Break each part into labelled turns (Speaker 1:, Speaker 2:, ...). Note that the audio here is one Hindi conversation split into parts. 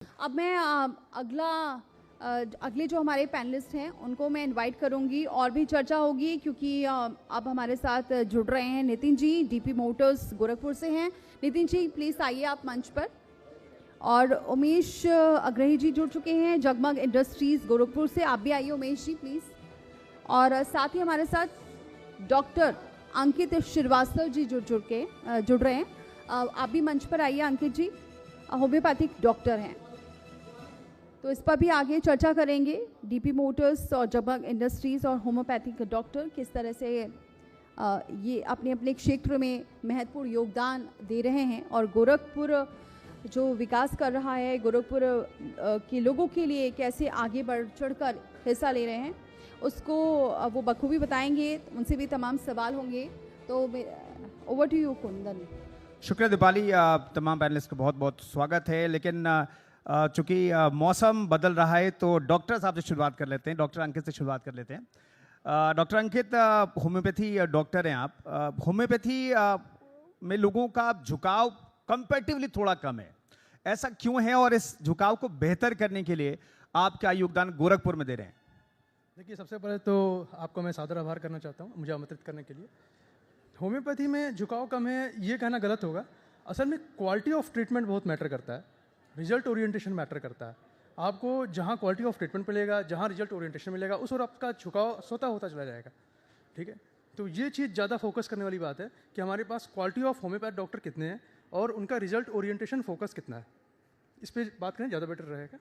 Speaker 1: अब मैं अगले जो हमारे पैनलिस्ट हैं उनको मैं इनवाइट करूंगी और भी चर्चा होगी क्योंकि अब हमारे साथ जुड़ रहे हैं नितिन जी, डीपी मोटर्स गोरखपुर से हैं। नितिन जी प्लीज़ आइए आप मंच पर। और उमेश अग्रही जी जुड़ चुके हैं जगमग इंडस्ट्रीज़ गोरखपुर से, आप भी आइए उमेश जी प्लीज़। और साथ ही हमारे साथ डॉक्टर अंकित श्रीवास्तव जी जुड़ रहे हैं। आप भी मंच पर आइए अंकित जी, होम्योपैथिक डॉक्टर हैं, तो इस पर भी आगे चर्चा करेंगे। डीपी मोटर्स और जगमग इंडस्ट्रीज़ और होम्योपैथिक डॉक्टर किस तरह से ये अपने अपने क्षेत्र में महत्वपूर्ण योगदान दे रहे हैं और गोरखपुर जो विकास कर रहा है, गोरखपुर के लोगों के लिए कैसे आगे बढ़ चढ़कर हिस्सा ले रहे हैं, उसको वो बखूबी बताएंगे। उनसे भी तमाम सवाल होंगे। तो ओवर टू यू कुंदन।
Speaker 2: शुक्रिया दीपाली, तमाम पैनलिस्ट का बहुत बहुत स्वागत है। लेकिन चूंकि मौसम बदल रहा है तो डॉक्टर साहब से शुरुआत कर लेते हैं, डॉक्टर अंकित से शुरुआत कर लेते हैं। डॉक्टर अंकित, होम्योपैथी डॉक्टर हैं आप। होम्योपैथी में लोगों का झुकाव कंपैरेटिवली थोड़ा कम है, ऐसा क्यों है और इस झुकाव को बेहतर करने के लिए आप क्या योगदान गोरखपुर में दे रहे हैं?
Speaker 3: देखिए, सबसे पहले तो आपको मैं सादर आभार करना चाहता हूँ मुझे आमंत्रित करने के लिए। होम्योपैथी में झुकाव कम है ये कहना गलत होगा। असल में क्वालिटी ऑफ ट्रीटमेंट बहुत मैटर करता है, रिजल्ट ओरिएंटेशन मैटर करता है। आपको जहाँ क्वालिटी ऑफ ट्रीटमेंट मिलेगा, जहाँ रिजल्ट ओरिएंटेशन मिलेगा, उस और आपका झुकाव स्वतः होता चला जाएगा। ठीक है, तो ये चीज़ ज़्यादा फोकस करने वाली बात है कि हमारे पास क्वालिटी ऑफ होम्योपैथ डॉक्टर कितने हैं और उनका रिजल्ट ओरिएंटेशन फोकस कितना है, इस पर बात करें ज़्यादा बेटर रहेगा।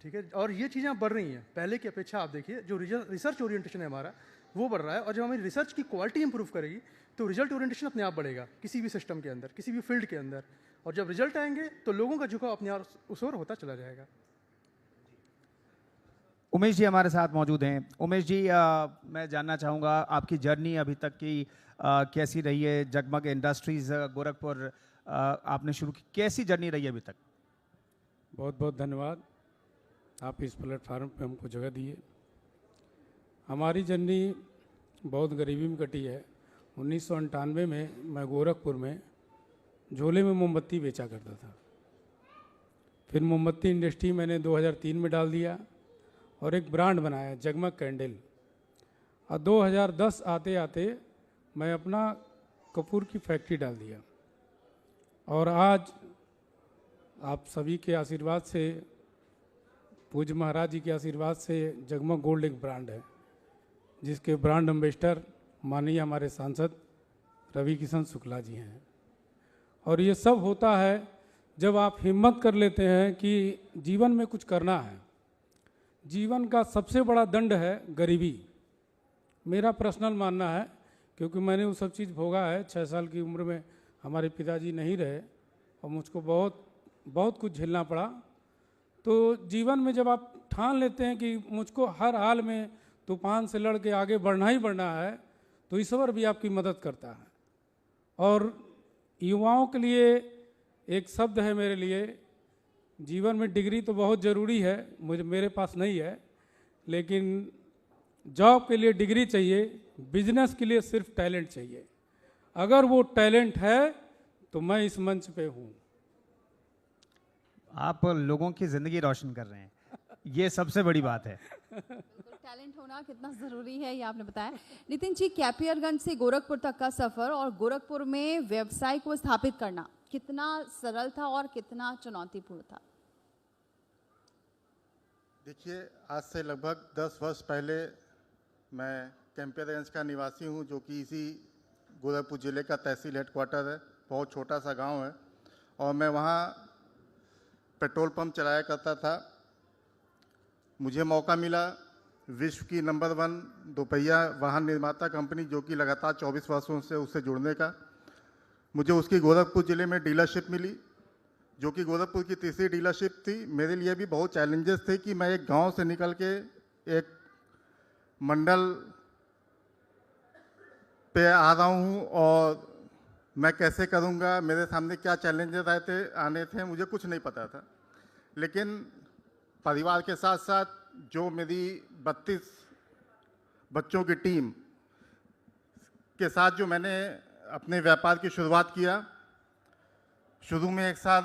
Speaker 3: ठीक है, और ये चीज़ें बढ़ रही हैं पहले की अपेक्षा। आप देखिए जो रिसर्च ओरिएंटेशन है हमारा वो बढ़ रहा है, और जब हमारी रिसर्च की क्वालिटी इंप्रूव करेगी तो रिजल्ट ओरिएंटेशन अपने आप बढ़ेगा किसी भी सिस्टम के अंदर, किसी भी फील्ड के अंदर। और जब रिजल्ट आएंगे तो लोगों का झुकाव अपने आप उस ओर होता चला जाएगा।
Speaker 2: उमेश जी हमारे साथ मौजूद हैं। उमेश जी, मैं जानना चाहूँगा आपकी जर्नी अभी तक की कैसी रही है? जगमग इंडस्ट्रीज़ गोरखपुर आपने शुरू की, कैसी जर्नी रही है अभी तक?
Speaker 4: बहुत बहुत धन्यवाद, आप इस प्लेटफार्म पे हमको जगह दिए। हमारी जर्नी बहुत गरीबी में कटी है। 1998 में मैं गोरखपुर में झोले में मोमबत्ती बेचा करता था। फिर मोमबत्ती इंडस्ट्री मैंने 2003 में डाल दिया और एक ब्रांड बनाया जगमग कैंडल। और 2010 आते आते मैं अपना कपूर की फैक्ट्री डाल दिया। और आज आप सभी के आशीर्वाद से, पूज्य महाराज जी के आशीर्वाद से जगमग गोल्ड एक ब्रांड है जिसके ब्रांड एम्बेसडर माननीय हमारे सांसद रवि किशन शुक्ला जी हैं। और ये सब होता है जब आप हिम्मत कर लेते हैं कि जीवन में कुछ करना है। जीवन का सबसे बड़ा दंड है गरीबी, मेरा पर्सनल मानना है, क्योंकि मैंने वो सब चीज़ भोगा है। 6 साल की उम्र में हमारे पिताजी नहीं रहे और मुझको बहुत कुछ झेलना पड़ा। तो जीवन में जब आप ठान लेते हैं कि मुझको हर हाल में तूफान से लड़ के आगे बढ़ना ही बढ़ना है, तो ईश्वर भी आपकी मदद करता है। और युवाओं के लिए एक शब्द है मेरे लिए, जीवन में डिग्री तो बहुत ज़रूरी है, मेरे पास नहीं है, लेकिन जॉब के लिए डिग्री चाहिए, बिजनेस के लिए सिर्फ टैलेंट चाहिए। अगर वो टैलेंट है तो मैं इस मंच पे हूँ।
Speaker 2: आप लोगों की ज़िंदगी रोशन कर रहे हैं, ये सबसे बड़ी बात है।
Speaker 1: टैलेंट होना कितना ज़रूरी है ये आपने बताया। नितिन जी, कैपियरगंज से गोरखपुर तक का सफ़र और गोरखपुर में व्यवसाय को स्थापित करना कितना सरल था और कितना चुनौतीपूर्ण था?
Speaker 5: देखिए, आज से लगभग 10 वर्ष पहले मैं कैंपियरगंज का निवासी हूं, जो कि इसी गोरखपुर ज़िले का तहसील हेडक्वार्टर है। बहुत छोटा सा गांव है और मैं वहां पेट्रोल पंप चलाया करता था। मुझे मौका मिला विश्व की नंबर 1 दोपहिया वाहन निर्माता कंपनी, जो कि लगातार 24 वर्षों से उससे जुड़ने का, मुझे उसकी गोरखपुर ज़िले में डीलरशिप मिली, जो कि गोरखपुर की तीसरी डीलरशिप थी। मेरे लिए भी बहुत चैलेंजेस थे कि मैं एक गांव से निकल के एक मंडल पे आ रहा हूँ और मैं कैसे करूँगा, मेरे सामने क्या चैलेंजेस आने थे, मुझे कुछ नहीं पता था। लेकिन परिवार के साथ साथ जो मेरी 32 बच्चों की टीम के साथ जो मैंने अपने व्यापार की शुरुआत किया, शुरू में 1 साल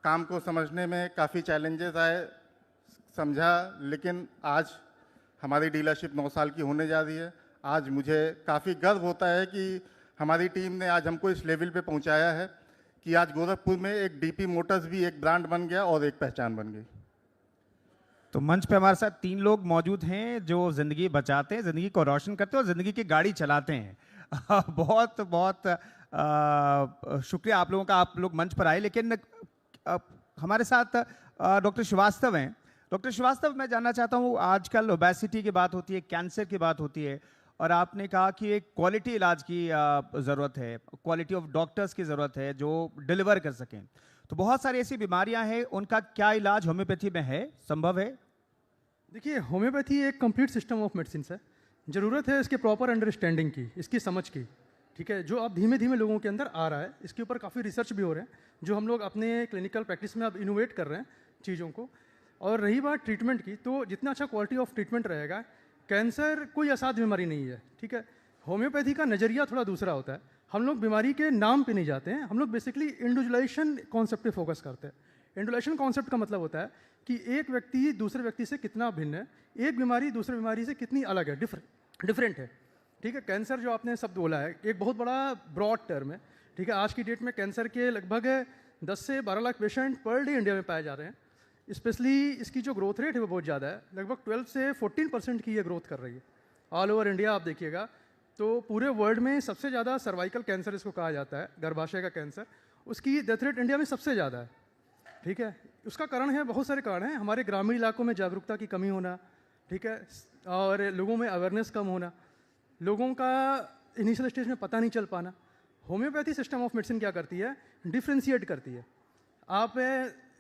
Speaker 5: काम को समझने में काफ़ी चैलेंजेस आए, समझा, लेकिन आज हमारी डीलरशिप 9 साल की होने जा रही है। आज मुझे काफ़ी गर्व होता है कि हमारी टीम ने आज हमको इस लेवल पे पहुंचाया है कि आज गोरखपुर में एक डीपी मोटर्स भी एक ब्रांड बन गया और एक पहचान बन गई।
Speaker 2: तो मंच पे हमारे साथ 3 लोग मौजूद हैं जो जिंदगी बचाते हैं, जिंदगी को रोशन करते हैं और जिंदगी की गाड़ी चलाते हैं। बहुत बहुत शुक्रिया आप लोगों का, आप लोग मंच पर आए। लेकिन हमारे साथ डॉक्टर श्रीवास्तव हैं। डॉक्टर श्रीवास्तव, मैं जानना चाहता हूँ, आजकल ओबेसिटी की बात होती है, कैंसर की बात होती है, और आपने कहा कि एक क्वालिटी इलाज की ज़रूरत है, क्वालिटी ऑफ डॉक्टर्स की ज़रूरत है जो डिलीवर कर सकें। तो बहुत सारी ऐसी बीमारियां हैं, उनका क्या इलाज होम्योपैथी में है, संभव है?
Speaker 3: देखिए, होम्योपैथी एक कंप्लीट सिस्टम ऑफ मेडिसिन है। ज़रूरत है इसके प्रॉपर अंडरस्टैंडिंग की, इसकी समझ की, ठीक है, जो अब धीमे धीमे लोगों के अंदर आ रहा है। इसके ऊपर काफ़ी रिसर्च भी हो रहे हैं, जो हम लोग अपने क्लिनिकल प्रैक्टिस में अब इनोवेट कर रहे हैं चीज़ों को। और रही बात ट्रीटमेंट की, तो जितना अच्छा क्वालिटी ऑफ ट्रीटमेंट रहेगा, कैंसर कोई असाध्य बीमारी नहीं है, ठीक है। होम्योपैथी का नज़रिया थोड़ा दूसरा होता है। हम लोग बीमारी के नाम पे नहीं जाते हैं, हम लोग बेसिकली इंडिविजुअलाइजेशन कॉन्सेप्ट पे फोकस करते हैं। इंडिविजुअलाइजेशन कॉन्सेप्ट का मतलब होता है कि एक व्यक्ति दूसरे व्यक्ति से कितना भिन्न है, एक बीमारी दूसरे बीमारी से कितनी अलग है, डिफरेंट है, ठीक है। कैंसर जो आपने शब्द बोला है, एक बहुत बड़ा ब्रॉड टर्म है, ठीक है। आज की डेट में कैंसर के लगभग 10 से 12 lakh patient per day India में पाए जा रहे हैं। स्पेशली इसकी जो ग्रोथ रेट है वो बहुत ज़्यादा है, लगभग 12 से 14% की ये ग्रोथ कर रही है ऑल ओवर इंडिया। आप देखिएगा तो पूरे वर्ल्ड में सबसे ज़्यादा सर्वाइकल कैंसर इसको कहा जाता है, गर्भाशय का कैंसर, उसकी डेथ रेट इंडिया में सबसे ज़्यादा है, ठीक है। उसका कारण है, बहुत सारे कारण हैं। हमारे ग्रामीण इलाकों में जागरूकता की कमी होना, ठीक है, और लोगों में अवेयरनेस कम होना, लोगों का इनिशियल स्टेज में पता नहीं चल पाना। होम्योपैथी सिस्टम ऑफ मेडिसिन क्या करती है, डिफ्रेंशिएट करती है। आप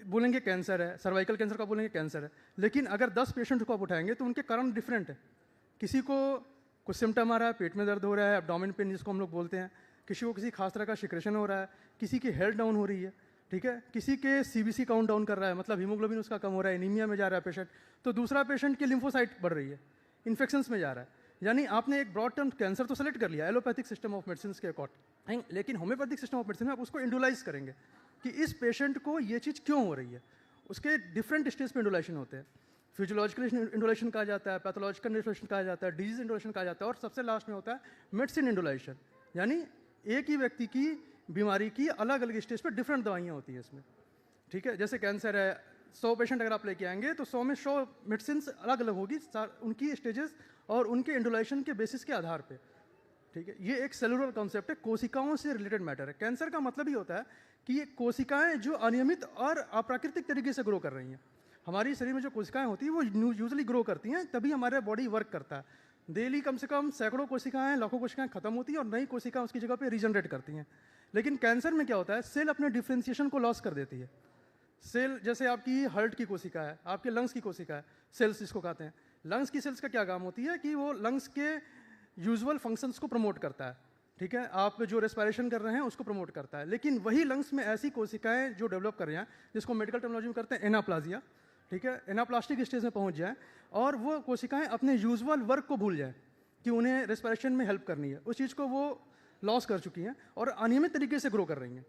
Speaker 3: बोलेंगे कैंसर है, सर्वाइकल कैंसर का बोलेंगे कैंसर है, लेकिन अगर 10 पेशेंट को आप उठाएंगे तो उनके कारण डिफरेंट है। किसी को कुछ सिम्टम आ रहा है, पेट में दर्द हो रहा है, एब्डोमेन पेन जिसको हम लोग बोलते हैं, किसी को किसी खास तरह का सिक्रेशन हो रहा है, किसी की हेल्थ डाउन हो रही है, ठीक है, किसी के सीबीसी काउंट डाउन कर रहा है, मतलब हीमोग्लोबिन उसका कम हो रहा है, एनीमिया में जा रहा है पेशेंट, तो दूसरा पेशेंट की लिम्फोसाइट बढ़ रही है, इन्फेक्शंस में जा रहा है। यानी आपने एक ब्रॉड टर्म कैंसर तो सेलेक्ट कर लिया एलोपैथिक सिस्टम ऑफ मेडिसिन के अकॉर्डिंग, लेकिन होम्योपैथिक सिस्टम ऑफ मेडिसिन में आप उसको इंडिविजुअलाइज करेंगे कि इस पेशेंट को ये चीज़ क्यों हो रही है। उसके डिफरेंट स्टेज पे इंडुलेशन होते हैं। फिजियोलॉजिकल इंडुलेशन कहा जाता है, पैथोलॉजिकल इंडुलेशन कहा जाता है, डिजीज इंडुलेशन कहा जाता है, और सबसे लास्ट में होता है मेडिसिन इंडुलेशन, यानी एक ही व्यक्ति की बीमारी की अलग अलग स्टेज पर डिफरेंट दवाइयाँ होती हैं इसमें, ठीक है। जैसे कैंसर है, 100 पेशेंट अगर आप लेके आएंगे तो 100 में 100 मेडिसिन अलग अलग होगी, उनकी स्टेजेस और उनके इंडुलेशन के बेसिस के आधार पर, ठीक है। ये एक सेलुलर कॉन्सेप्ट है, कोशिकाओं से रिलेटेड मैटर है। कैंसर का मतलब ही होता है कि ये कोशिकाएं जो अनियमित और अप्राकृतिक तरीके से ग्रो कर रही हैं। हमारी शरीर में जो कोशिकाएं होती हैं वो यूजुअली ग्रो करती हैं, तभी हमारा बॉडी वर्क करता है। डेली कम से कम सैकड़ों कोशिकाएं, लाखों कोशिकाएं खत्म होती हैं और नई कोशिकाएं उसकी जगह पे रीजनरेट करती हैं। लेकिन कैंसर में क्या होता है, सेल अपने डिफ्रेंसिएशन को लॉस कर देती है। सेल जैसे आपकी हार्ट की कोशिका है, आपके लंग्स की कोशिका है, सेल्स जिसको कहते हैं। लंग्स की सेल्स का क्या काम होती है कि वो लंग्स के यूजुअल फंक्शंस को प्रमोट करता है, ठीक है। आप जो रेस्पिरेशन कर रहे हैं उसको प्रमोट करता है। लेकिन वही लंग्स में ऐसी कोशिकाएं जो डेवलप कर रही हैं, जिसको मेडिकल टर्मिनोलॉजी में करते हैं एनाप्लाजिया, ठीक है, एनाप्लास्टिक स्टेज में पहुंच जाए और वो कोशिकाएं अपने यूजुअल वर्क को भूल जाए कि उन्हें रेस्पिरेशन में हेल्प करनी है, उस चीज़ को वो लॉस कर चुकी हैं और अनियमित तरीके से ग्रो कर रही हैं।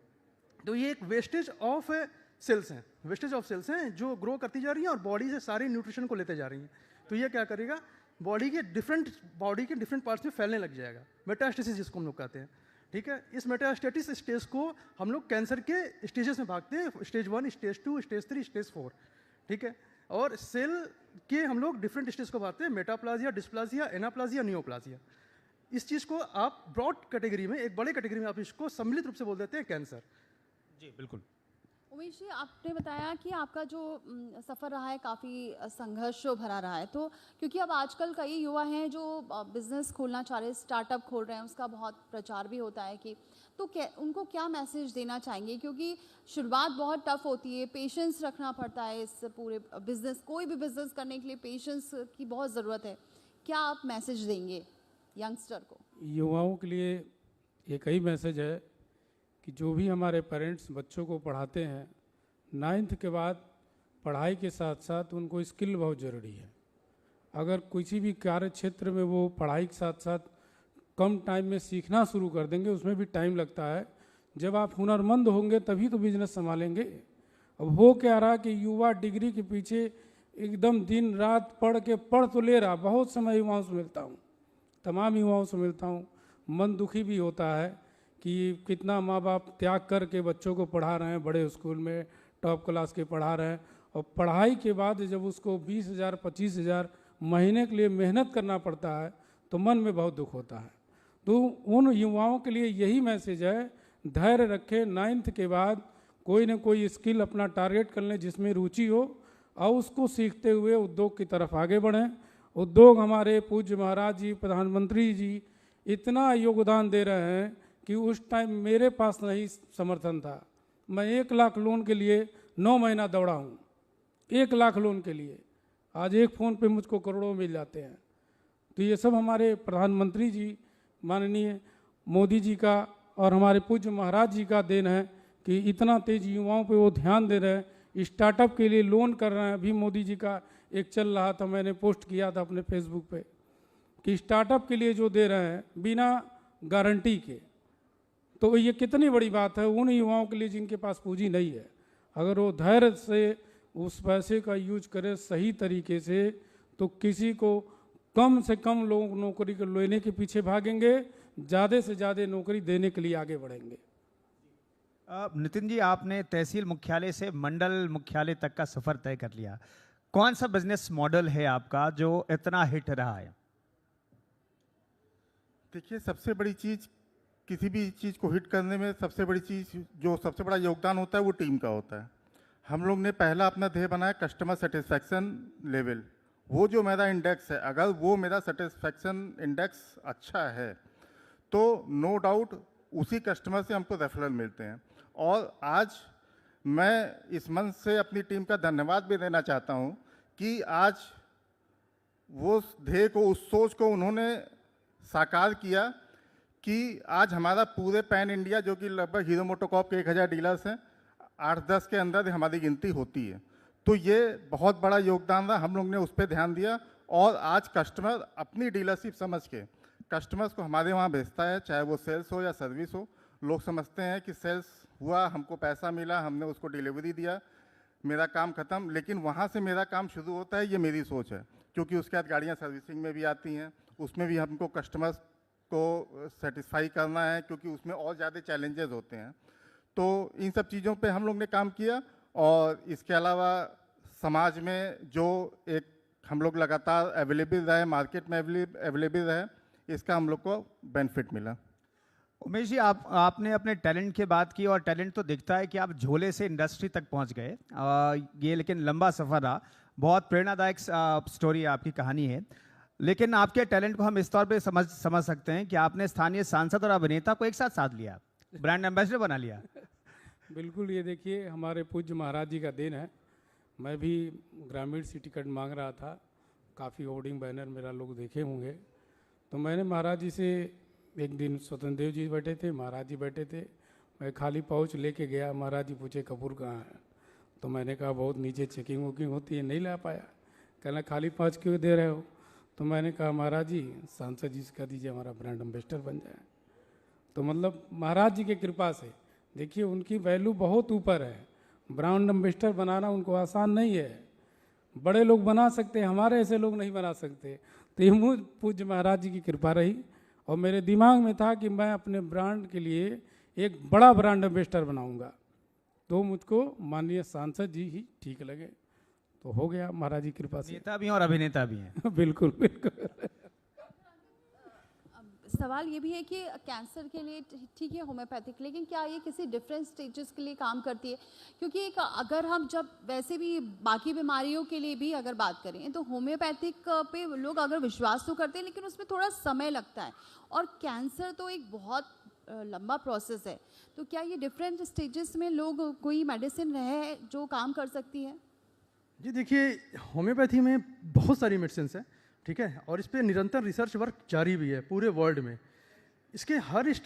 Speaker 3: तो ये एक वेस्टेज ऑफ सेल्स हैं, वेस्टेज ऑफ सेल्स हैं जो ग्रो करती जा रही हैं और बॉडी से सारे न्यूट्रिशन को लेते जा रही हैं। तो ये क्या करेगा, बॉडी के डिफरेंट पार्ट्स में फैलने लग जाएगा, मेटास्टेसिस जिसको हम लोग कहते हैं, ठीक है। इस मेटास्टेटिस स्टेज को हम लोग कैंसर के स्टेजेस में भागते हैं, स्टेज 1, स्टेज 2, स्टेज 3, स्टेज 4, ठीक है। और सेल के हम लोग डिफरेंट स्टेज को भागते हैं, मेटाप्लाजिया, डिस्प्लाजिया, एनाप्लाजिया, नियोप्लाजिया। इस चीज़ को आप ब्रॉड कैटेगरी में, एक बड़े कैटेगरी में आप इसको सम्मिलित रूप से बोल देते हैं कैंसर।
Speaker 2: जी बिल्कुल।
Speaker 1: उमेश जी, आपने बताया कि आपका जो सफ़र रहा है काफ़ी संघर्ष भरा रहा है, तो क्योंकि अब आजकल कई युवा हैं जो बिज़नेस खोलना चाह रहे हैं, स्टार्टअप खोल रहे हैं, उसका बहुत प्रचार भी होता है कि तो उनको क्या मैसेज देना चाहेंगे, क्योंकि शुरुआत बहुत टफ होती है, पेशेंस रखना पड़ता है इस पूरे बिज़नेस, कोई भी बिज़नेस करने के लिए पेशेंस की बहुत ज़रूरत है। क्या आप मैसेज देंगे यंगस्टर को?
Speaker 4: युवाओं के लिए एक ही मैसेज है कि जो भी हमारे पेरेंट्स बच्चों को पढ़ाते हैं, 9th के बाद पढ़ाई के साथ साथ उनको स्किल बहुत ज़रूरी है। अगर किसी भी कार्य क्षेत्र में वो पढ़ाई के साथ साथ कम टाइम में सीखना शुरू कर देंगे, उसमें भी टाइम लगता है। जब आप हुनरमंद होंगे तभी तो बिजनेस संभालेंगे। अब हो क्या रहा कि युवा डिग्री के पीछे एकदम दिन रात पढ़ तो ले रहा, बहुत समय युवाओं से मिलता हूँ, तमाम युवाओं से मिलता हूँ, मन दुखी भी होता है कि कितना माँ बाप त्याग करके बच्चों को पढ़ा रहे हैं, बड़े स्कूल में टॉप क्लास के पढ़ा रहे हैं, और पढ़ाई के बाद जब उसको 20,000 25,000 महीने के लिए मेहनत करना पड़ता है तो मन में बहुत दुख होता है। तो उन युवाओं के लिए यही मैसेज है, धैर्य रखें, 9th के बाद कोई ना कोई स्किल अपना टारगेट कर लें जिसमें रुचि हो और उसको सीखते हुए उद्योग की तरफ आगे बढ़ें। उद्योग हमारे पूज्य महाराज जी, प्रधानमंत्री जी इतना योगदान दे रहे हैं कि उस टाइम मेरे पास नहीं समर्थन था, मैं 1 लाख लोन के लिए 9 महीना दौड़ा हूँ, 1 लाख लोन के लिए। आज एक फ़ोन पे मुझको करोड़ों मिल जाते हैं। तो ये सब हमारे प्रधानमंत्री जी माननीय मोदी जी का और हमारे पूज्य महाराज जी का देन है कि इतना तेज युवाओं पे वो ध्यान दे रहे हैं, स्टार्टअप के लिए लोन कर रहे हैं। अभी मोदी जी का एक चल रहा था, मैंने पोस्ट किया था अपने फेसबुक पे कि स्टार्टअप के लिए जो दे रहे हैं बिना गारंटी के, तो ये कितनी बड़ी बात है उन युवाओं के लिए जिनके पास पूंजी नहीं है। अगर वो धैर्य से उस पैसे का यूज करे सही तरीके से तो किसी को कम से कम लोग नौकरी को लेने के पीछे भागेंगे, ज़्यादा से ज़्यादा नौकरी देने के लिए आगे बढ़ेंगे।
Speaker 2: नितिन जी, आपने तहसील मुख्यालय से मंडल मुख्यालय तक का सफर तय कर लिया, कौन सा बिजनेस मॉडल है आपका जो इतना हिट रहा है?
Speaker 5: देखिए, सबसे बड़ी चीज़, किसी भी चीज़ को हिट करने में सबसे बड़ी चीज़, जो सबसे बड़ा योगदान होता है वो टीम का होता है। हम लोग ने पहला अपना ध्येय बनाया कस्टमर सेटिस्फैक्शन लेवल। वो जो मेरा इंडेक्स है, अगर वो मेरा सेटिस्फैक्शन इंडेक्स अच्छा है तो नो डाउट उसी कस्टमर से हमको रेफरल मिलते हैं। और आज मैं इस मंच से अपनी टीम का धन्यवाद भी देना चाहता हूँ कि आज वो ध्येय को, उस सोच को उन्होंने साकार किया कि आज हमारा पूरे पैन इंडिया, जो कि लगभग हीरो मोटोकॉर्प के 1000 डीलर्स हैं, 8-10 के अंदर हमारी गिनती होती है। तो ये बहुत बड़ा योगदान रहा, हम लोग ने उस पर ध्यान दिया। और आज कस्टमर अपनी डीलरशिप समझ के कस्टमर्स को हमारे वहाँ भेजता है, चाहे वो सेल्स हो या सर्विस हो। लोग समझते हैं कि सेल्स हुआ, हमको पैसा मिला, हमने उसको डिलीवरी दिया, मेरा काम ख़त्म। लेकिन वहाँ से मेरा काम शुरू होता है, ये मेरी सोच है। क्योंकि उसके बाद गाड़ियाँ सर्विसिंग में भी आती हैं, उसमें भी हमको कस्टमर्स को सेटिस्फाई करना है, क्योंकि उसमें और ज़्यादा चैलेंजेस होते हैं। तो इन सब चीज़ों पे हम लोग ने काम किया। और इसके अलावा समाज में जो एक हम लोग लगातार अवेलेबल रहे, मार्केट में अवेलेबल रहे, इसका हम लोग को बेनिफिट मिला।
Speaker 2: उमेश जी, आपने अपने टैलेंट की बात की और टैलेंट तो दिखता है कि आप झोले से इंडस्ट्री तक पहुंच गए। ये लेकिन लंबा सफ़र रहा, बहुत प्रेरणादायक स्टोरी आपकी कहानी है। लेकिन आपके टैलेंट को हम इस तौर पे समझ सकते हैं कि आपने स्थानीय सांसद और अभिनेता को एक साथ साथ लिया, ब्रांड एम्बेसडर बना लिया।
Speaker 4: बिल्कुल, ये देखिए हमारे पूज्य महाराज जी का देन है। मैं भी ग्रामीण से टिकट मांग रहा था, काफ़ी होर्डिंग बैनर मेरा लोग देखे होंगे। तो मैंने महाराज जी से, एक दिन स्वतंत्र देव जी बैठे थे, महाराज जी बैठे थे, मैं खाली पाउच लेके गया। महाराज जी पूछे कपूर कहाँ है? तो मैंने कहा बहुत नीचे चेकिंग वोकिंग होती है, नहीं ला पाया। कहना खाली पाउच क्यों दे रहे हो? तो मैंने कहा महाराज जी सांसद जी से कह दीजिए हमारा ब्रांड एम्बेसडर बन जाए। तो मतलब महाराज जी की कृपा से देखिए उनकी वैल्यू बहुत ऊपर है। ब्रांड एम्बेसडर बनाना उनको आसान नहीं है, बड़े लोग बना सकते हैं, हमारे ऐसे लोग नहीं बना सकते। तो ये पूज्य महाराज जी की कृपा रही। और मेरे दिमाग में था कि मैं अपने ब्रांड के लिए एक बड़ा ब्रांड एम्बेसडर बनाऊंगा, तो मुझको माननीय सांसद जी ही ठीक लगे, तो हो गया महाराज जी कृपा से।
Speaker 2: नेता भी हैं और अभिनेता भी हैं।
Speaker 4: बिल्कुल बिल्कुल।
Speaker 1: सवाल ये भी है कि कैंसर के लिए ठीक है होम्योपैथिक, लेकिन क्या ये किसी डिफरेंट स्टेजेस के लिए काम करती है? क्योंकि एक अगर हम जब वैसे भी बाकी बीमारियों के लिए भी अगर बात करें तो होम्योपैथिक पे लोग अगर विश्वास तो करते हैं, लेकिन उसमें थोड़ा समय लगता है, और कैंसर तो एक बहुत लंबा प्रोसेस है। तो क्या ये डिफरेंट स्टेजेस में लोग कोई मेडिसिन है जो काम कर सकती है?
Speaker 3: जी देखिए, होम्योपैथी में बहुत सारी मेडिसिन है, ठीक है, और इस पर निरंतर रिसर्च वर्क जारी भी है पूरे वर्ल्ड में। इसके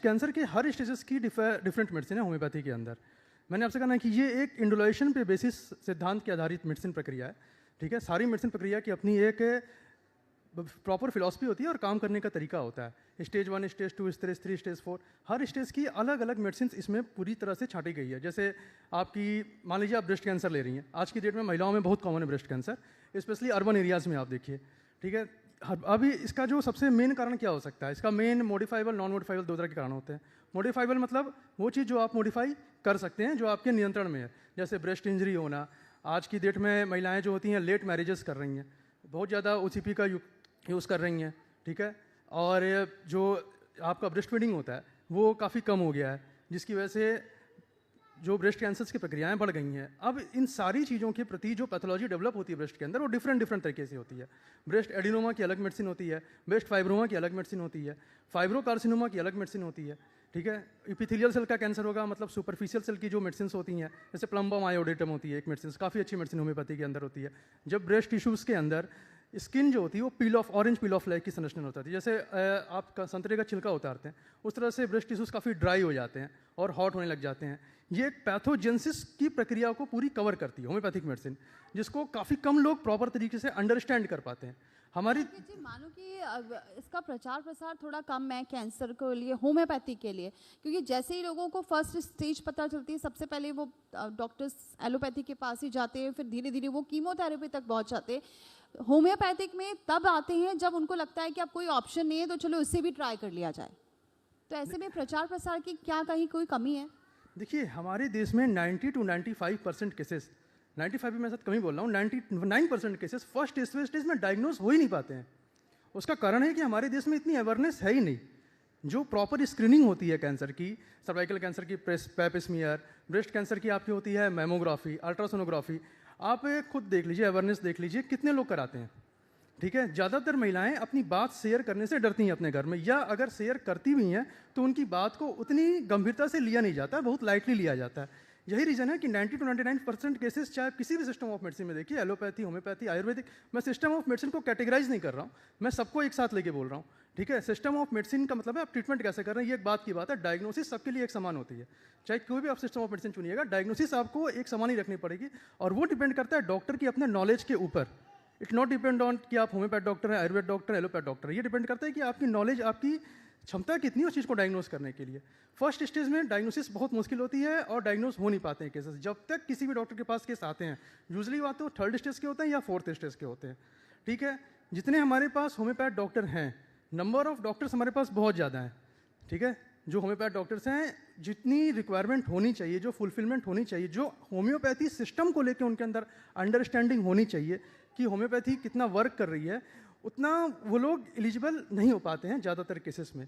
Speaker 3: कैंसर के हर स्टेजेस की डिफरेंट मेडिसिन है होम्योपैथी के अंदर। मैंने आपसे कहा कि ये एक इंडुलेशन पे बेसिस सिद्धांत के आधारित मेडिसिन प्रक्रिया है, ठीक है। सारी मेडिसिन प्रक्रिया की अपनी एक प्रॉपर फिलॉसफी होती है और काम करने का तरीका होता है। स्टेज 1, स्टेज 2, स्टेज 3, स्टेज 4, हर स्टेज की अलग अलग मेडिसिन इसमें पूरी तरह से छांटी गई है। जैसे आपकी मान लीजिए आप ब्रेस्ट कैंसर ले रही हैं, आज की डेट में महिलाओं में बहुत कॉमन है breast cancer, specially urban areas में आप देखिए, ठीक है। अभी इसका जो सबसे मेन कारण क्या हो सकता है, इसका मेन मॉडिफाइबल, नॉन मॉडिफाइबल दो तरह के कारण होते हैं। मॉडिफाइबल मतलब वो चीज़ जो आप मॉडिफाई कर सकते हैं, जो आपके नियंत्रण में है, जैसे ब्रेस्ट इंजरी होना। आज की डेट में महिलाएं जो होती हैं लेट मैरिजेस कर रही हैं, बहुत ज़्यादा OCP का यूज़ कर रही हैं, ठीक है। और जो आपका ब्रेस्ट फीडिंग होता है वो काफ़ी कम हो गया है, जिसकी वजह से जो ब्रेस्ट कैंसर्स की प्रक्रियाएं बढ़ गई हैं। अब इन सारी चीज़ों के प्रति जो पैथोलॉजी डेवलप होती है ब्रेस्ट के अंदर, वो डिफरेंट तरीके से होती है। ब्रेस्ट एडिनोमा की अलग मेडिसिन होती है, ब्रेस्ट फाइब्रोमा की अलग मेडिसिन होती है, फाइब्रोकार्सिनोमा की अलग मेडिसिन होती है, ठीक है। इपिथेलियल सेल का कैंसर होगा, मतलब सुपरफिशियल सेल की जो मेडिसिन होती हैं, जैसे प्लम्बम आयोडेटम होती है एक मेडिसिन, काफ़ी अच्छी मेडिसिन होम्योपैथी के अंदर होती है। जब ब्रेस्ट टिश्यूज़ के अंदर स्किन जो होती है वो पील of, orange peel of like की संरचना होती है, जैसे आप संतरे का छिलका उतारते हैं उस तरह से ब्रेस्ट टिश्यूज़ काफ़ी ड्राई हो जाते हैं और हॉट होने लग जाते हैं। ये एक पैथोजेनेसिस की प्रक्रिया को पूरी कवर करती है होम्योपैथिक मेडिसिन, जिसको काफ़ी कम लोग प्रॉपर तरीके से अंडरस्टैंड कर पाते हैं। हमारी
Speaker 1: जी मानो कि इसका प्रचार प्रसार थोड़ा कम है कैंसर के लिए, होम्योपैथी के लिए, क्योंकि जैसे ही लोगों को फर्स्ट स्टेज पता चलती है सबसे पहले वो डॉक्टर्स एलोपैथी के पास ही जाते हैं, फिर धीरे धीरे वो कीमोथेरेपी तक पहुंच जाते हैं। होम्योपैथिक में तब आते हैं जब उनको लगता है कि अब कोई ऑप्शन नहीं है तो चलो इससे भी ट्राई कर लिया जाए। तो ऐसे में प्रचार प्रसार की क्या कहीं कोई कमी है?
Speaker 3: देखिए, हमारे देश में 90 to 95% केसेस, 95 भी मैं साथ कमी बोल रहा हूँ, 99% केसेस फर्स्ट स्टेज में डायग्नोज हो ही नहीं पाते हैं। उसका कारण है कि हमारे देश में इतनी अवेयरनेस है ही नहीं। जो प्रॉपर स्क्रीनिंग होती है कैंसर की, सर्वाइकल कैंसर की पैप स्मीयर, ब्रेस्ट कैंसर की आपकी होती है मैमोग्राफी, अल्ट्रासोनोग्राफी, आप खुद देख लीजिए, अवेयरनेस देख लीजिए, कितने लोग कराते हैं, ठीक है। ज़्यादातर महिलाएं अपनी बात शेयर करने से डरती हैं अपने घर में, या अगर शेयर करती भी हैं तो उनकी बात को उतनी गंभीरता से लिया नहीं जाता, बहुत लाइटली लिया जाता है। यही रीज़न है कि 90 to 99% केसेस, चाहे किसी भी सिस्टम ऑफ मेडिसिन में देखिए, एलोपैथी, होम्योपैथी, आयुर्वेदिक, मैं सिस्टम ऑफ मेडिसिन को कैटेगराइज नहीं कर रहा हूँ, मैं सबको एक साथ लेके बोल रहा हूँ, ठीक है। सिस्टम ऑफ मेडिसिन का मतलब है आप ट्रीटमेंट कैसे कर रहे हैं, ये एक बात की बात है। डायग्नोसिस सबके लिए एक समान होती है, चाहे कोई भी आप सिस्टम ऑफ मेडिसिन चुनिएगा, डायग्नोसिस आपको एक समान ही रखनी पड़ेगी, और वो डिपेंड करता है डॉक्टर की अपने नॉलेज के ऊपर। इट नॉट डिपेंड ऑन कि आप होम्योपैथ डॉक्टर हैं, आयुर्वेद डॉक्टर, एलोपैथ डॉक्टर, ये डिपेंड करता है कि आपकी नॉलेज, आपकी क्षमता कितनी है उस चीज़ को डायग्नोस करने के लिए। फर्स्ट स्टेज में डायग्नोसिस बहुत मुश्किल होती है और डायग्नोस हो नहीं पाते हैं केसेस। जब तक किसी भी डॉक्टर के पास केस आते हैं, यूजुअली वो तो 3rd स्टेज के होते हैं या 4th स्टेज के होते हैं, ठीक है। जितने हमारे पास होम्योपैथ डॉक्टर हैं, नंबर ऑफ डॉक्टर्स हमारे पास बहुत ज़्यादा हैं, ठीक है। जो होम्योपैथ डॉक्टर्स हैं, जितनी रिक्वायरमेंट होनी चाहिए, जो फुलफिलमेंट होनी चाहिए, जो होम्योपैथी सिस्टम को लेकर उनके अंदर अंडरस्टैंडिंग होनी चाहिए कि होम्योपैथी कितना वर्क कर रही है, उतना वो लोग एलिजिबल नहीं हो पाते हैं ज़्यादातर केसेस में।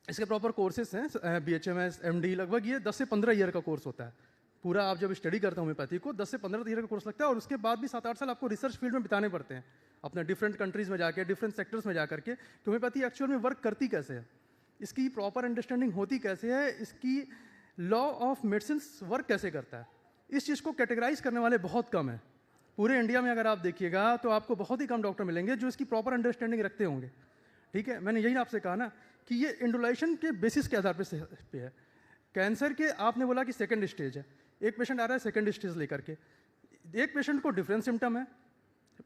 Speaker 3: इसके प्रॉपर कोर्सेस हैं, BHMS, MD, लगभग ये 10 से 15 ईयर का कोर्स होता है पूरा। आप जब स्टडी करते हैं होम्योपैथी को, 10 से 15 ईयर का कोर्स लगता है, और उसके बाद भी 7-8 साल आपको रिसर्च फील्ड में बिताने पड़ते हैं, अपने डिफरेंट कंट्रीज़ में जाके, डिफरेंट सेक्टर्स में जा करके, कि होम्योपैथी एक्चुअल में वर्क करती कैसे है, इसकी प्रॉपर अंडरस्टैंडिंग होती कैसे है, इसकी लॉ ऑफ मेडिसिन वर्क कैसे करता है। इस चीज़ को कैटेगराइज करने वाले बहुत कम है। पूरे इंडिया में अगर आप देखिएगा तो आपको बहुत ही कम डॉक्टर मिलेंगे जो इसकी प्रॉपर अंडरस्टैंडिंग रखते होंगे, ठीक है। मैंने यही आपसे कहा ना कि ये इंडोलाइजेशन के बेसिस के आधार पे है। कैंसर के आपने बोला कि 2nd स्टेज है, एक पेशेंट आ रहा है 2nd स्टेज लेकर के, एक पेशेंट को डिफरेंट सिम्टम है।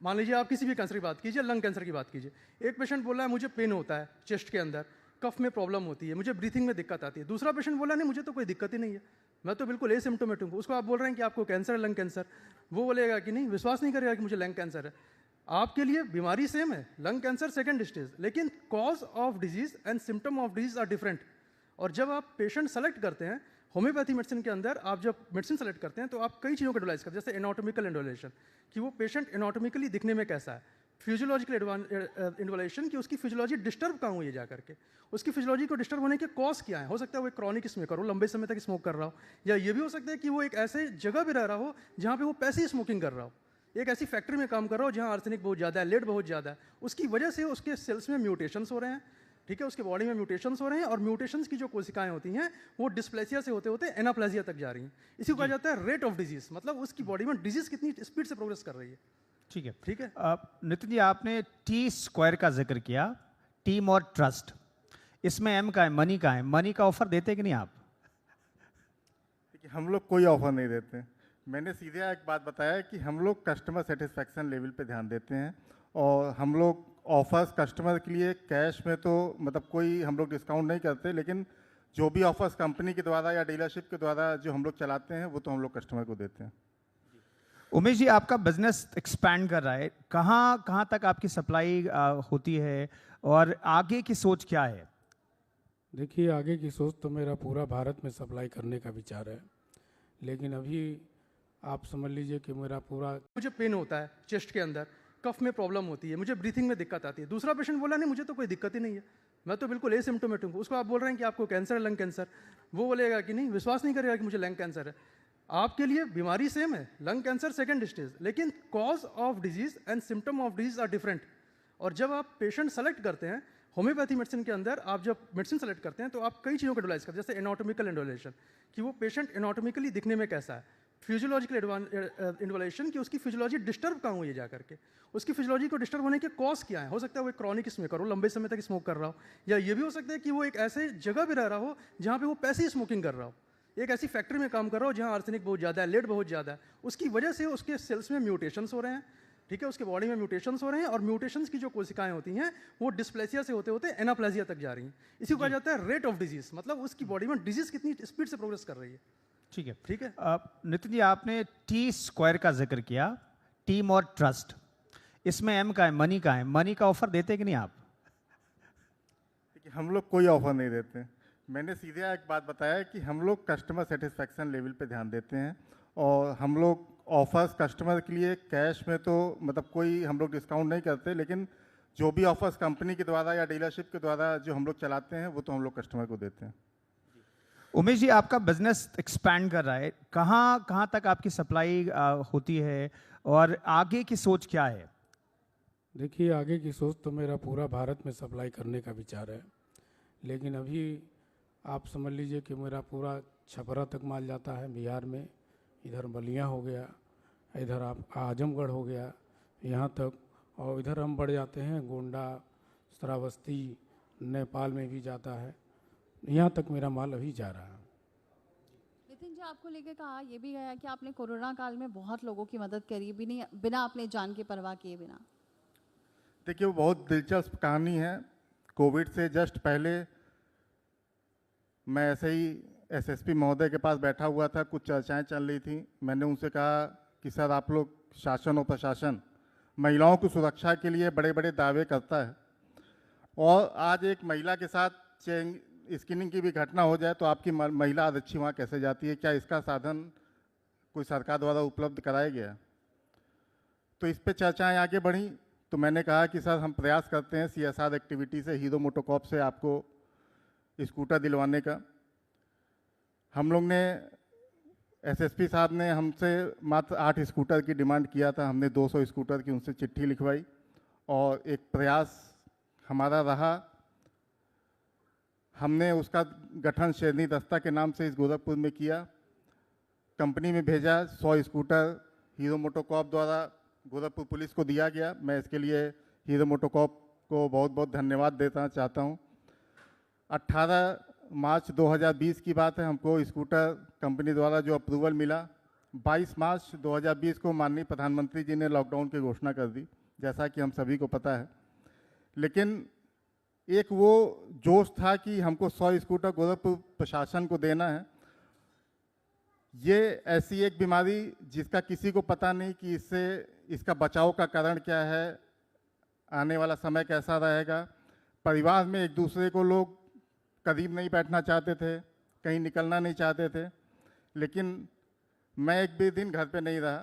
Speaker 3: मान लीजिए आप किसी भी कैंसर की बात कीजिए, लंग कैंसर की बात कीजिए, एक पेशेंट बोला है मुझे पेन होता है चेस्ट के अंदर, कफ में प्रॉब्लम होती है, मुझे ब्रीथिंग में दिक्कत आती है। दूसरा पेशेंट बोला नहीं मुझे तो कोई दिक्कत ही नहीं है, मैं तो बिल्कुल एसिम्प्टोमेटिक हूँ। उसको आप बोल रहे हैं कि आपको कैंसर है, लंग कैंसर, वो बोलेगा कि नहीं, विश्वास नहीं करेगा कि मुझे लंग कैंसर है। आपके लिए बीमारी सेम है, लंग कैंसर 2nd स्टेज, लेकिन cause of disease and symptom of disease are different. और जब आप पेशेंट सेलेक्ट करते हैं होम्योपैथी मेडिसिन के अंदर, आप जब मेडिसिन सेलेक्ट करते हैं तो आप कई चीज़ों को एनालाइज करते हैं, जैसे एनाटॉमिकल इवैल्यूएशन कि वो पेशेंट एनाटॉमिकली दिखने में कैसा है, फिजियोलॉजिकल इवैल्यूएशन कि उसकी फिजियोलॉजी डिस्टर्ब कहाँ हुई है जा करके, उसकी फिजियोलॉजी को डिस्टर्ब होने के कॉज क्या है। हो सकता है वो एक क्रॉनिक स्मोकर हो, लंबे समय तक स्मोक कर रहा हो, या ये भी हो सकता है कि वो एक ऐसे जगह पे रह रहा हो जहाँ पे वो पैसिव स्मोकिंग कर रहा हो, एक ऐसी फैक्ट्री में काम कर रहा हो जहाँ आर्सेनिक बहुत ज़्यादा है, लेड बहुत ज़्यादा है, उसकी वजह से उसके सेल्स में म्यूटेशंस हो रहे हैं, ठीक है, उसके बॉडी में म्यूटेशंस हो रहे हैं, और म्यूटेशंस की जो कोशिकाएं होती हैं वो डिस्प्लेसिया से होते होते एनाप्लेजिया तक जा रही हैं। इसी को कहा जाता है रेट ऑफ डिजीज, मतलब उसकी बॉडी में डिजीज कितनी स्पीड से प्रोग्रेस कर रही है।
Speaker 2: ठीक है,
Speaker 3: ठीक है।
Speaker 2: नितिन जी, आपने T² का जिक्र किया, टीम और ट्रस्ट, इसमें M का है, मनी का है, मनी का ऑफर देते कि नहीं आप?
Speaker 5: देखिए, हम लोग कोई ऑफर नहीं देते। मैंने सीधे एक बात बताया कि हम लोग कस्टमर सेटिस्फैक्शन लेवल पे ध्यान देते हैं, और हम लोग ऑफर्स कस्टमर के लिए कैश में तो मतलब कोई हम लोग डिस्काउंट नहीं करते, लेकिन जो भी ऑफर्स कंपनी के द्वारा या डीलरशिप के द्वारा जो हम लोग चलाते हैं वो तो हम लोग कस्टमर को देते हैं।
Speaker 2: उमेश जी, आपका बिजनेस एक्सपैंड कर रहा है, कहाँ कहाँ तक आपकी सप्लाई होती है और आगे की सोच क्या है?
Speaker 4: देखिए, आगे की सोच तो मेरा पूरा भारत में सप्लाई करने का विचार है, लेकिन अभी आप समझ लीजिए कि मेरा पूरा
Speaker 3: मुझे पेन होता है चेस्ट के अंदर, कफ में प्रॉब्लम होती है, मुझे ब्रीथिंग में दिक्कत आती है। दूसरा पेशेंट बोला नहीं मुझे तो कोई दिक्कत ही नहीं है, मैं तो बिल्कुल एसिम्टोमेटिक हूँ। उसको आप बोल रहे हैं कि आपको कैंसर है, लंग कैंसर, वो बोलेगा कि नहीं, विश्वास नहीं करेगा कि मुझे लंग कैंसर है। आपके लिए बीमारी सेम है, लंग कैंसर सेकंड स्टेज, लेकिन cause of disease and symptom of disease are different. और जब आप पेशेंट सेलेक्ट करते हैं होम्योपैथी मेडिसिन के अंदर, आप जब मेडिसिन सेलेक्ट करते हैं तो आप कई चीज़ों को एनालाइज करते हैं, जैसे एनाटॉमिकल इन्वोल्यूशन कि वो पेशेंट एनाटॉमिकली दिखने में कैसा है, फिजियोलॉजिकल इन्वोल्यूशन कि उसकी फिजियोलॉजी डिस्टर्ब कहाँ हुई है जा करके, उसकी फिजियोलॉजी को डिस्टर्ब होने के कॉज क्या है। हो सकता है वो एक क्रॉनिक स्मोकर हो, लंबे समय तक स्मोक कर रहा हो, या ये भी हो सकता है कि वो एक ऐसे जगह पे रह रहा हो जहाँ पे वो पैसिव स्मोकिंग कर रहा हो, एक ऐसी फैक्ट्री में काम कर रहा हो जहाँ आर्सेनिक बहुत ज़्यादा है, लेड बहुत ज़्यादा है, उसकी वजह से उसके सेल्स में म्यूटेशंस हो रहे हैं, ठीक है, उसके बॉडी में म्यूटेशंस हो रहे हैं, और म्यूटेशंस की जो कोशिकाएं होती हैं वो डिस्प्लेसिया से होते होते एनाप्लेजिया तक जा रही हैं। इसी को कहा जाता है रेट ऑफ डिजीज, मतलब उसकी बॉडी में डिजीज कितनी स्पीड से प्रोग्रेस कर रही है।
Speaker 2: ठीक है,
Speaker 3: ठीक है।
Speaker 2: नितिन जी, आपने टी स्क्वायर का जिक्र किया, टीम और ट्रस्ट, इसमें एम का है, मनी का है, मनी का ऑफर देते कि नहीं आप?
Speaker 5: देखिए, हम लोग कोई ऑफर नहीं देते। मैंने सीधे एक बात बताया कि हम लोग कस्टमर सेटिस्फैक्शन लेवल पे ध्यान देते हैं, और हम लोग ऑफर्स कस्टमर के लिए कैश में तो मतलब कोई हम लोग डिस्काउंट नहीं करते, लेकिन जो भी ऑफर्स कंपनी के द्वारा या डीलरशिप के द्वारा जो हम लोग चलाते हैं वो तो हम लोग कस्टमर को देते हैं।
Speaker 2: उमेश जी, आपका बिजनेस एक्सपैंड कर रहा है, कहाँ कहाँ तक आपकी सप्लाई होती है और आगे की सोच क्या है?
Speaker 4: देखिए, आगे की सोच तो मेरा पूरा भारत में सप्लाई करने का विचार है, लेकिन अभी आप समझ लीजिए कि मेरा पूरा छपरा तक माल जाता है बिहार में, इधर बलिया हो गया, इधर आप आजमगढ़ हो गया यहाँ तक, और इधर हम बढ़ जाते हैं गोंडा, श्रावस्ती, नेपाल में भी जाता है, यहाँ तक मेरा माल अभी जा रहा है।
Speaker 1: नितिन जी, आपको लेके कहा ये भी गया कि आपने कोरोना काल में बहुत लोगों की मदद करी, बिना अपने जान की परवाह किए बिना।
Speaker 5: देखिए, वो बहुत दिलचस्प कहानी है। कोविड से जस्ट पहले मैं ऐसे ही एसएसपी महोदय के पास बैठा हुआ था, कुछ चर्चाएं चल रही थी। मैंने उनसे कहा कि सर, आप लोग शासन और प्रशासन महिलाओं की सुरक्षा के लिए बड़े बड़े दावे करता है, और आज एक महिला के साथ स्किनिंग की भी घटना हो जाए तो आपकी महिला आरक्षी वहाँ कैसे जाती है? क्या इसका साधन कोई सरकार द्वारा उपलब्ध कराया गया? तो इस पे चर्चाएं आगे बढ़ी, तो मैंने कहा कि सर, हम प्रयास करते हैं CSR एक्टिविटी से, हीरो मोटोकॉर्प से आपको स्कूटर दिलवाने का। हम लोग ने, एसएसपी साहब ने हमसे मात्र 8 स्कूटर की डिमांड किया था, हमने 200 स्कूटर की उनसे चिट्ठी लिखवाई, और एक प्रयास हमारा रहा। हमने उसका गठन शेरनी दस्ता के नाम से इस गोरखपुर में किया, कंपनी में भेजा, 100 स्कूटर हीरो मोटोकॉर्प द्वारा गोरखपुर पुलिस को दिया गया। मैं इसके लिए हीरो मोटोकॉर्प को बहुत बहुत धन्यवाद देना चाहता हूँ। 18 मार्च 2020 की बात है, हमको स्कूटर कंपनी द्वारा जो अप्रूवल मिला। 22 मार्च 2020 को माननीय प्रधानमंत्री जी ने लॉकडाउन की घोषणा कर दी, जैसा कि हम सभी को पता है। लेकिन एक वो जोश था कि हमको 100 स्कूटर गोरखपुर प्रशासन को देना है। ये ऐसी एक बीमारी जिसका किसी को पता नहीं कि इसका बचाव का कारण क्या है, आने वाला समय कैसा रहेगा। परिवार में एक दूसरे को लोग करीब नहीं बैठना चाहते थे, कहीं निकलना नहीं चाहते थे, लेकिन मैं एक भी दिन घर पे नहीं रहा।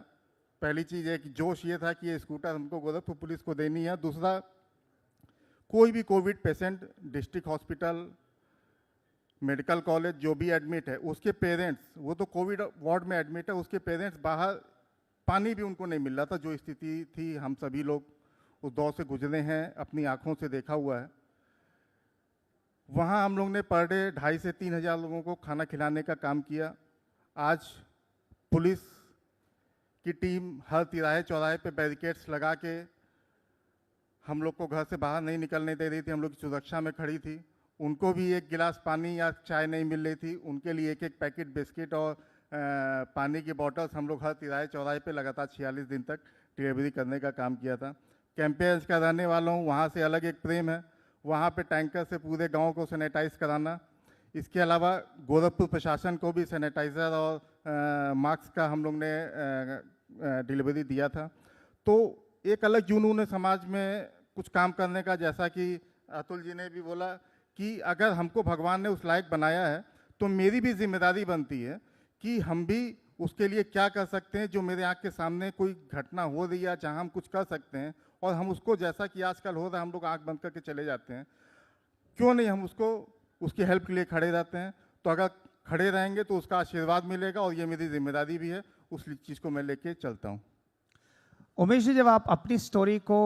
Speaker 5: पहली चीज़ एक जोश ये था कि ये स्कूटर हमको गोरखपुर पुलिस को देनी है। दूसरा, कोई भी Covid patient district hospital, medical college जो भी एडमिट है, उसके पेरेंट्स, वो तो कोविड वार्ड में एडमिट है, उसके पेरेंट्स बाहर पानी भी उनको नहीं मिल रहा था। जो स्थिति थी, हम सभी लोग उस दौर से गुजरे हैं, अपनी आँखों से देखा हुआ है। वहाँ हम लोग ने पर डे 2,500 से 3,000 लोगों को खाना खिलाने का काम किया। आज पुलिस की टीम हर तिराहे चौराहे पे बैरिकेड्स लगा के हम लोग को घर से बाहर नहीं निकलने दे रही थी, हम लोग की सुरक्षा में खड़ी थी। उनको भी एक गिलास पानी या चाय नहीं मिल रही थी, उनके लिए एक एक पैकेट बिस्किट और पानी की बॉटल्स हम लोग हर तिराहे चौराहे पे लगातार 46 दिन तक डिलीवरी करने का काम किया था। कैंपेयर्स का रहने वाला हूँ, वहाँ से अलग एक प्रेम है। वहाँ पे टैंकर से पूरे गांव को सैनिटाइज कराना। इसके अलावा गोरखपुर प्रशासन को भी सैनिटाइज़र और मास्क का हम लोग ने डिलीवरी दिया था। तो एक अलग जुनून है समाज में कुछ काम करने का, जैसा कि अतुल जी ने भी बोला कि अगर हमको भगवान ने उस लायक बनाया है तो मेरी भी जिम्मेदारी बनती है कि हम भी उसके लिए क्या कर सकते हैं। जो मेरे आँख के सामने कोई घटना हो रही है जहाँ हम कुछ कर सकते हैं और हम उसको, जैसा कि आजकल हो रहा है, हम लोग आँख बंद करके चले जाते हैं, क्यों नहीं हम उसको उसकी हेल्प के लिए खड़े रहते हैं। तो अगर खड़े रहेंगे तो उसका आशीर्वाद मिलेगा और ये मेरी जिम्मेदारी भी है, उस चीज़ को मैं लेके चलता हूँ।
Speaker 2: उमेश जी, जब आप अपनी स्टोरी को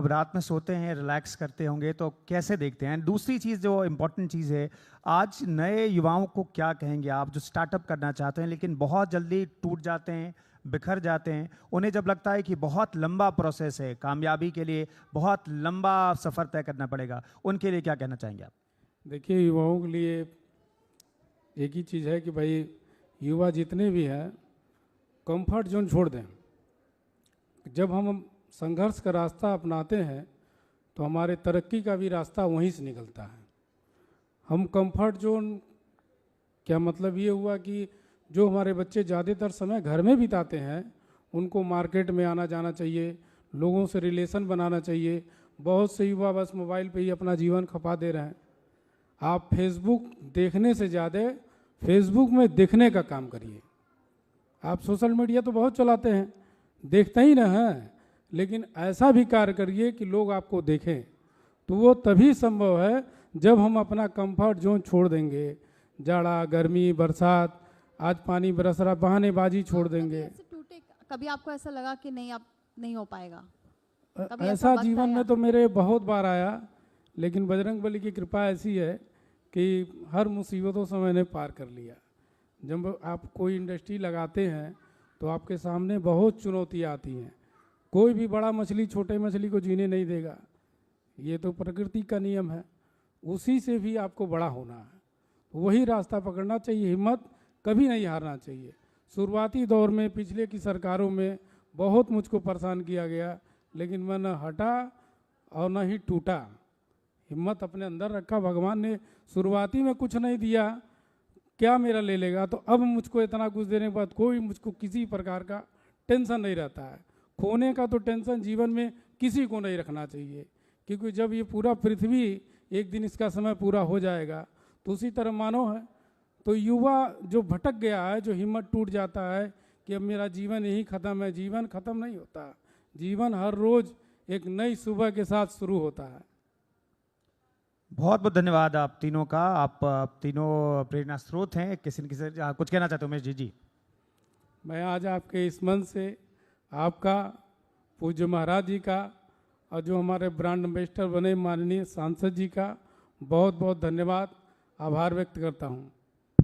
Speaker 2: रात में सोते हैं, रिलैक्स करते होंगे, तो कैसे देखते हैं? दूसरी चीज़ जो इम्पोर्टेंट चीज़ है, आज नए युवाओं को क्या कहेंगे आप जो स्टार्टअप करना चाहते हैं लेकिन बहुत जल्दी टूट जाते हैं, बिखर जाते हैं? उन्हें जब लगता है कि बहुत लंबा प्रोसेस है, कामयाबी के लिए बहुत लंबा सफ़र तय करना पड़ेगा, उनके लिए क्या कहना चाहेंगे आप?
Speaker 4: देखिए, युवाओं के लिए एक ही चीज़ है कि भाई युवा जितने भी हैं कंफर्ट जोन छोड़ दें। जब हम संघर्ष का रास्ता अपनाते हैं तो हमारे तरक्की का भी रास्ता वहीं से निकलता है। हम कंफर्ट जोन, क्या मतलब ये हुआ कि जो हमारे बच्चे ज़्यादातर समय घर में बिताते हैं उनको मार्केट में आना जाना चाहिए, लोगों से रिलेशन बनाना चाहिए। बहुत से युवा बस मोबाइल पे ही अपना जीवन खपा दे रहे हैं। आप फेसबुक देखने से ज़्यादा फेसबुक में दिखने का काम करिए। आप सोशल मीडिया तो बहुत चलाते हैं, देखते ही ना हैं, लेकिन ऐसा भी कार्य करिए कि लोग आपको देखें। तो वो तभी संभव है जब हम अपना कंफर्ट जोन छोड़ देंगे। जाड़ा, गर्मी, बरसात, आज पानी बरस रहा, बहानेबाजी छोड़ देंगे।
Speaker 1: कभी आपको ऐसा लगा कि नहीं, अब नहीं हो पाएगा?
Speaker 4: ऐसा जीवन में तो मेरे बहुत बार आया, लेकिन बजरंग बली की कृपा ऐसी है कि हर मुसीबतों से मैंने पार कर लिया। जब आप कोई इंडस्ट्री लगाते हैं तो आपके सामने बहुत चुनौतियाँ आती हैं। कोई भी बड़ा मछली छोटे मछली को जीने नहीं देगा, ये तो प्रकृति का नियम है। उसी से भी आपको बड़ा होना है, वही रास्ता पकड़ना चाहिए। हिम्मत कभी नहीं हारना चाहिए। शुरुआती दौर में पिछले की सरकारों में बहुत मुझको परेशान किया गया, लेकिन मैं न हटा और न ही टूटा। हिम्मत अपने अंदर रखा। भगवान ने शुरुआती में कुछ नहीं दिया, क्या मेरा ले लेगा? तो अब मुझको इतना कुछ देने के बाद कोई मुझको किसी प्रकार का टेंशन नहीं रहता है। खोने का तो टेंशन जीवन में किसी को नहीं रखना चाहिए, क्योंकि जब ये पूरा पृथ्वी एक दिन इसका समय पूरा हो जाएगा तो उसी तरह मानो है। तो युवा जो भटक गया है, जो हिम्मत टूट जाता है कि अब मेरा जीवन यही ख़त्म है, जीवन ख़त्म नहीं होता। जीवन हर रोज़ एक नई सुबह के साथ शुरू होता है।
Speaker 2: बहुत बहुत धन्यवाद आप तीनों का। आप तीनों प्रेरणा स्रोत हैं। किसी न किसी कुछ कहना चाहते हो उमेश जी? जी,
Speaker 4: मैं आज आपके इस मंच से आपका, पूज्य महाराज जी का और जो हमारे ब्रांड एम्बेसडर बने माननीय सांसद जी का बहुत बहुत धन्यवाद, आभार व्यक्त करता हूँ।